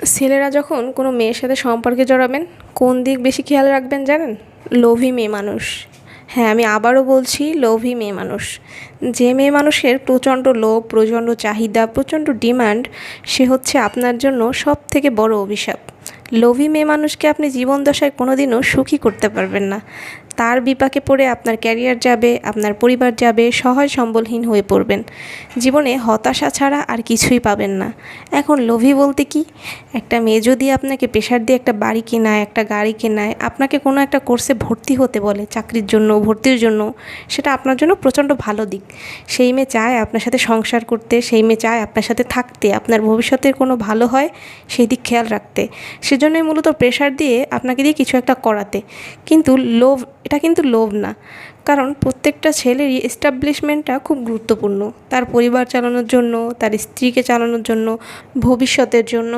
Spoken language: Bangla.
ছেলেরা যখন কোনো মেয়ের সাথে সম্পর্কে জড়াবেন কোন দিক বেশি খেয়াল রাখবেন জানেন? লোভী মেয়ে মানুষ। হ্যাঁ, আমি আবারও বলছি, লোভী মেয়ে মানুষ। যে মেয়ে মানুষের প্রচণ্ড লোভ, প্রচণ্ড চাহিদা, প্রচণ্ড ডিমান্ড, সে হচ্ছে আপনার জন্য সবথেকে বড় অভিশাপ। লোভী মেয়ে মানুষকে আপনি জীবন দশায় কোনোদিনও সুখী করতে পারবেন না। তার বিপাকে পড়ে আপনার ক্যারিয়ার যাবে, আপনার পরিবার যাবে, সহায় সম্বলহীন হয়ে পড়বেন। জীবনে হতাশা ছাড়া আর কিছুই পাবেন না। এখন লোভী বলতে কি? একটা মেয়ে যদি আপনাকে প্রেশার দিয়ে একটা বাড়ি কেনায়, একটা গাড়ি কেনায়, আপনাকে কোনো একটা কোর্সে ভর্তি হতে বলে চাকরির জন্য, ভর্তির জন্য, সেটা আপনার জন্য প্রচণ্ড ভালো দিক। সেই মেয়ে চায় আপনার সাথে সংসার করতে, সেই মেয়ে চায় আপনার সাথে থাকতে, আপনার ভবিষ্যতের কোনো ভালো হয় সেই দিক খেয়াল রাখতে। সেজন্যই মূলত প্রেশার দিয়ে আপনাকে দিয়ে কিছু একটা করাতে। কিন্তু এটা কিন্তু লোভ না। কারণ প্রত্যেকটা ছেলেরই এস্টাবলিশমেন্টটা খুব গুরুত্বপূর্ণ, তার পরিবার চালানোর জন্য, তার স্ত্রীকে চালানোর জন্য, ভবিষ্যতের জন্য।